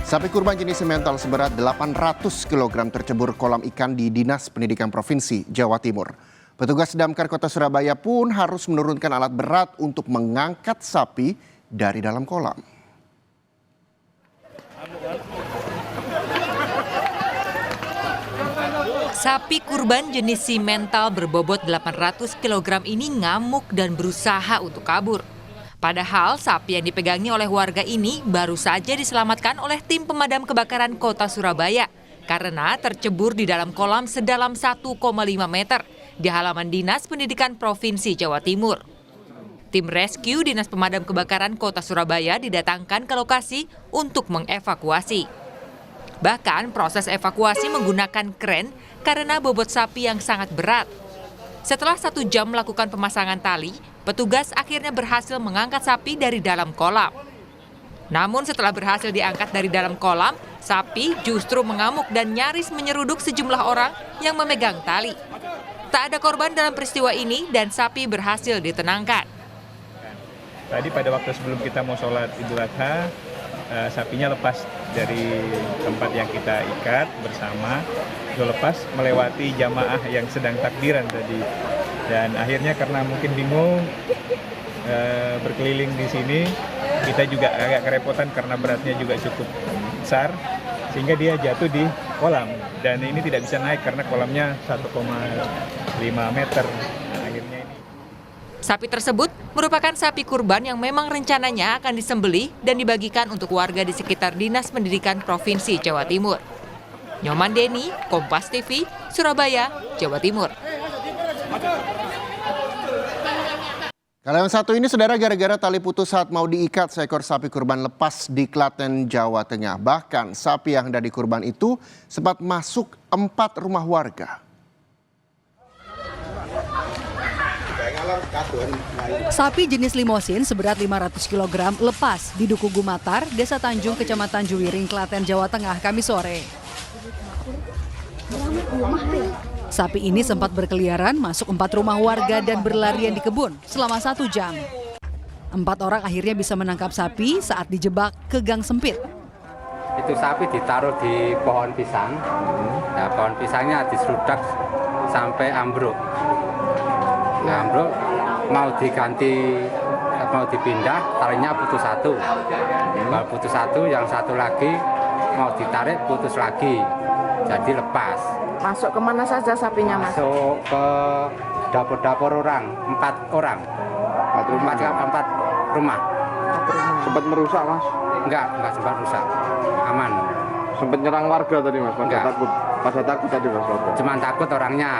Sapi kurban jenis simental seberat 800 kg tercebur kolam ikan di Dinas Pendidikan Provinsi Jawa Timur. Petugas Damkar Kota Surabaya pun harus menurunkan alat berat untuk mengangkat sapi dari dalam kolam. Sapi kurban jenis simental berbobot 800 kg ini ngamuk dan berusaha untuk kabur. Padahal sapi yang dipegangi oleh warga ini baru saja diselamatkan oleh tim pemadam kebakaran Kota Surabaya karena tercebur di dalam kolam sedalam 1,5 meter di halaman Dinas Pendidikan Provinsi Jawa Timur. Tim rescue Dinas Pemadam Kebakaran Kota Surabaya didatangkan ke lokasi untuk mengevakuasi. Bahkan proses evakuasi menggunakan kren karena bobot sapi yang sangat berat. Setelah 1 jam melakukan pemasangan tali, petugas akhirnya berhasil mengangkat sapi dari dalam kolam. Namun setelah berhasil diangkat dari dalam kolam, sapi justru mengamuk dan nyaris menyeruduk sejumlah orang yang memegang tali. Tak ada korban dalam peristiwa ini dan sapi berhasil ditenangkan. Tadi pada waktu sebelum kita mau sholat Idul Adha, sapinya lepas dari tempat yang kita ikat bersama, lepas melewati jamaah yang sedang takbiran tadi. Dan akhirnya karena mungkin bingung berkeliling di sini, kita juga agak kerepotan karena beratnya juga cukup besar, sehingga dia jatuh di kolam. Dan ini tidak bisa naik karena kolamnya 1,5 meter. Akhirnya ini. Sapi tersebut merupakan sapi kurban yang memang rencananya akan disembelih dan dibagikan untuk warga di sekitar Dinas Pendidikan Provinsi Jawa Timur. Nyoman Deni, Kompas TV, Surabaya, Jawa Timur. Kalau yang satu ini, saudara, gara-gara tali putus saat mau diikat, seekor sapi kurban lepas di Klaten, Jawa Tengah. Bahkan sapi yang hendak dikurban itu sempat masuk 4 rumah warga. Sapi jenis limosin seberat 500 kg lepas di Duku Gumatar, Desa Tanjung, Kecamatan Juwiring, Klaten, Jawa Tengah, Kamis sore. Sapi ini sempat berkeliaran masuk 4 rumah warga dan berlarian di kebun selama 1 jam. 4 orang akhirnya bisa menangkap sapi saat dijebak ke gang sempit. Itu sapi ditaruh di pohon pisang. Nah, pohon pisangnya diserudak sampai ambruk. Nah, ambruk mau diganti, mau dipindah, talinya putus 1. Kalau putus 1, yang satu lagi mau ditarik putus lagi, jadi lepas. Masuk kemana saja sapinya, Mas? Masuk ke dapur-dapur orang, 4 orang. 4 rumah. Sempat merusak, Mas? Enggak sempat rusak. Aman. Sempat nyerang warga tadi, Mas? Enggak. Pada takut tadi, Mas? Cuman takut orangnya.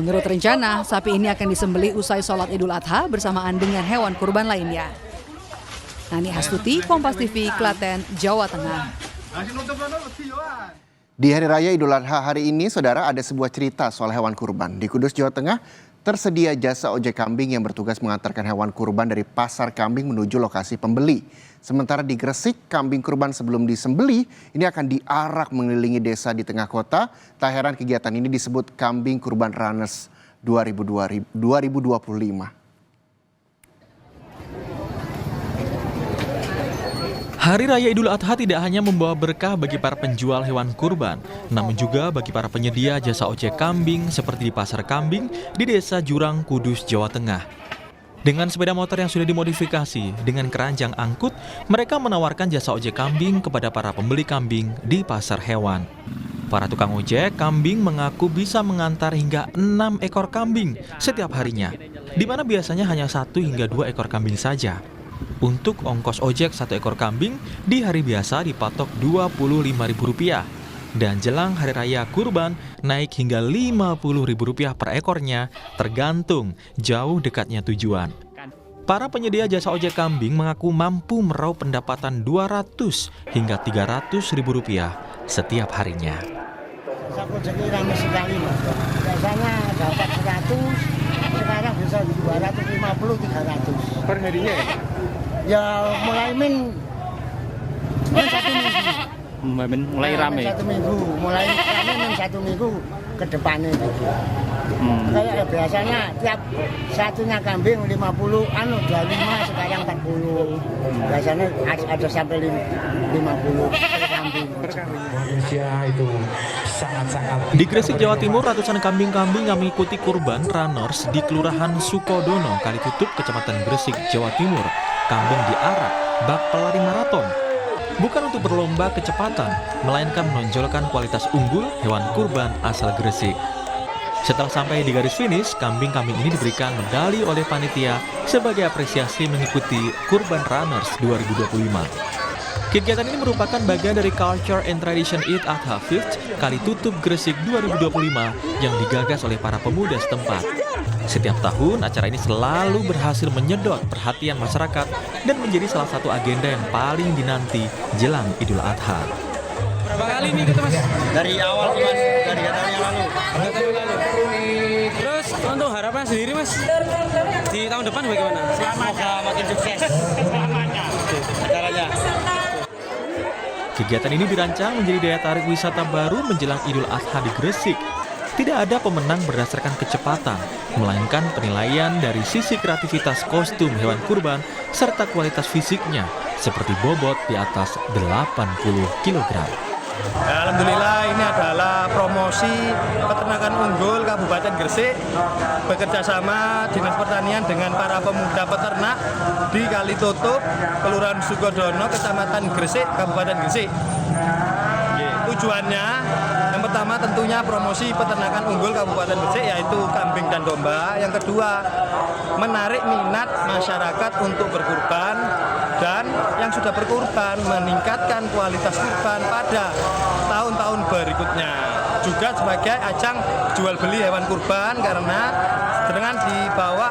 Menurut rencana, sapi ini akan disembelih usai sholat Idul Adha bersamaan dengan hewan kurban lainnya. Nani Astuti, Kompas TV, Klaten, Jawa Tengah. Di Hari Raya Idul Adha hari ini, saudara, ada sebuah cerita soal hewan kurban. Di Kudus, Jawa Tengah, tersedia jasa ojek kambing yang bertugas mengantarkan hewan kurban dari pasar kambing menuju lokasi pembeli. Sementara di Gresik, kambing kurban sebelum disembelih ini akan diarak mengelilingi desa di tengah kota. Tak heran kegiatan ini disebut Kambing Kurban Runners 2025. Hari Raya Idul Adha tidak hanya membawa berkah bagi para penjual hewan kurban, namun juga bagi para penyedia jasa ojek kambing seperti di Pasar Kambing di Desa Jurang, Kudus, Jawa Tengah. Dengan sepeda motor yang sudah dimodifikasi dengan keranjang angkut, mereka menawarkan jasa ojek kambing kepada para pembeli kambing di pasar hewan. Para tukang ojek kambing mengaku bisa mengantar hingga 6 ekor kambing setiap harinya, di mana biasanya hanya 1 hingga 2 ekor kambing saja. Untuk ongkos ojek 1 ekor kambing di hari biasa dipatok Rp25.000 dan jelang Hari Raya Kurban naik hingga Rp50.000 per ekornya tergantung jauh dekatnya tujuan. Para penyedia jasa ojek kambing mengaku mampu meraup pendapatan Rp200 hingga Rp300.000 setiap harinya. Ojek ini ramai sekali, Mas. Biasanya dapat 100, sekarang bisa 250-300 Per harinya ya? Ya mulai min 1 minggu. Mulai rame? 1 minggu, mulai rame min 1 minggu ke depannya gitu. Kayak biasanya tiap satunya kambing 50, 25 sekarang 40. Biasanya ada sampai 50 kambing. Di Gresik, Jawa Timur, ratusan kambing-kambing yang mengikuti kurban runners di Kelurahan Sukodono, Kalitutup, Kecamatan Gresik, Jawa Timur. Kambing diarak bak pelari maraton. Bukan untuk berlomba kecepatan, melainkan menonjolkan kualitas unggul hewan kurban asal Gresik. Setelah sampai di garis finish, kambing-kambing ini diberikan medali oleh panitia sebagai apresiasi mengikuti Kurban Runners 2025. Kegiatan ini merupakan bagian dari Culture and Tradition Eid Adha Fifth Kalitutup Gresik 2025 yang digagas oleh para pemuda setempat. Setiap tahun, acara ini selalu berhasil menyedot perhatian masyarakat dan menjadi salah satu agenda yang paling dinanti jelang Idul Adha. Berapa kali nih gitu Mas? Dari awal Mas, dari tahun yang lalu. Terus untuk harapan sendiri Mas, di tahun depan bagaimana? Semoga makin sukses selamanya acaranya. Kegiatan ini dirancang menjadi daya tarik wisata baru menjelang Idul Adha di Gresik. Tidak ada pemenang berdasarkan kecepatan, melainkan penilaian dari sisi kreativitas kostum hewan kurban serta kualitas fisiknya, seperti bobot di atas 80 kg. Alhamdulillah, ini adalah promosi peternakan unggul Kabupaten Gresik bekerja sama Dinas Pertanian dengan para pemuda peternak di Kalitutup, Kelurahan Sukodono, Kecamatan Gresik, Kabupaten Gresik. Tujuannya yang pertama tentunya promosi peternakan unggul Kabupaten Gresik, yaitu kambing dan domba. Yang kedua, menarik minat masyarakat untuk berkurban, dan yang sudah berkurban meningkatkan kualitas kurban pada tahun-tahun berikutnya. Juga sebagai ajang jual beli hewan kurban, karena dengan dibawa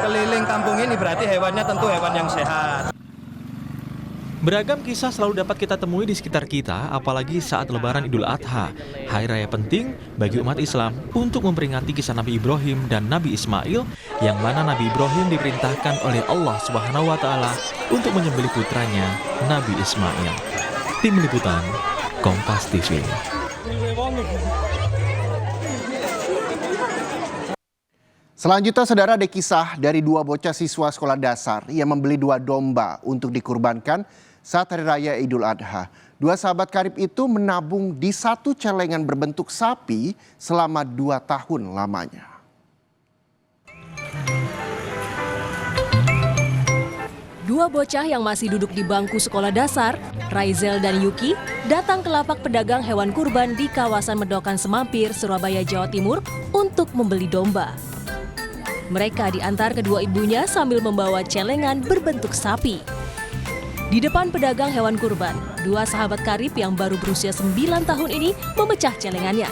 keliling kampung ini berarti hewannya tentu hewan yang sehat. Beragam kisah selalu dapat kita temui di sekitar kita, apalagi saat Lebaran Idul Adha, hari raya penting bagi umat Islam untuk memperingati kisah Nabi Ibrahim dan Nabi Ismail, yang mana Nabi Ibrahim diperintahkan oleh Allah Subhanahu wa Ta'ala untuk menyembelih putranya, Nabi Ismail. Tim Liputan, Kompas TV. Selanjutnya, saudara, ada kisah dari dua bocah siswa sekolah dasar yang membeli 2 domba untuk dikurbankan saat Hari Raya Idul Adha. 2 sahabat karib itu menabung di satu celengan berbentuk sapi selama 2 tahun lamanya. Dua bocah yang masih duduk di bangku sekolah dasar, Raizel dan Yuki, datang ke lapak pedagang hewan kurban di kawasan Medokan Semampir, Surabaya, Jawa Timur untuk membeli domba. Mereka diantar kedua ibunya sambil membawa celengan berbentuk sapi. Di depan pedagang hewan kurban, 2 sahabat karib yang baru berusia 9 tahun ini memecah celengannya.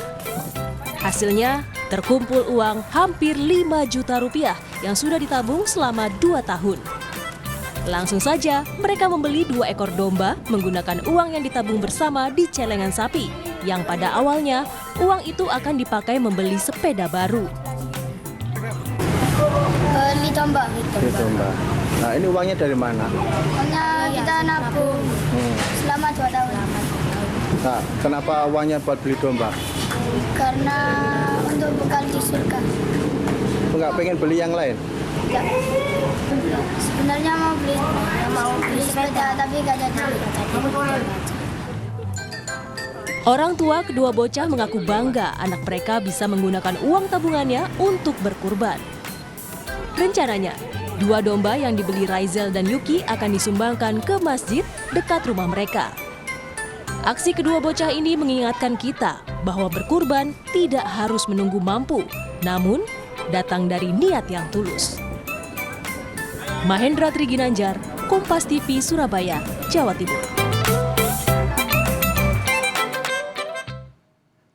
Hasilnya, terkumpul uang hampir 5 juta rupiah yang sudah ditabung selama 2 tahun. Langsung saja, mereka membeli 2 ekor domba menggunakan uang yang ditabung bersama di celengan sapi, yang pada awalnya uang itu akan dipakai membeli sepeda baru. Beli domba. Beli domba. Nah, ini uangnya dari mana? Uangnya kita nabung selama 2 tahun. Nah, kenapa uangnya buat beli domba? Karena untuk bekal di surga. Enggak pengen beli yang lain? Ya. Sebenarnya mau beli sepeda, tapi gak jadi. Orang tua kedua bocah mengaku bangga anak mereka bisa menggunakan uang tabungannya untuk berkurban. Rencananya, 2 domba yang dibeli Raizel dan Yuki akan disumbangkan ke masjid dekat rumah mereka. Aksi kedua bocah ini mengingatkan kita bahwa berkurban tidak harus menunggu mampu, namun datang dari niat yang tulus. Mahendra Triginanjar, Kompas TV, Surabaya, Jawa Timur.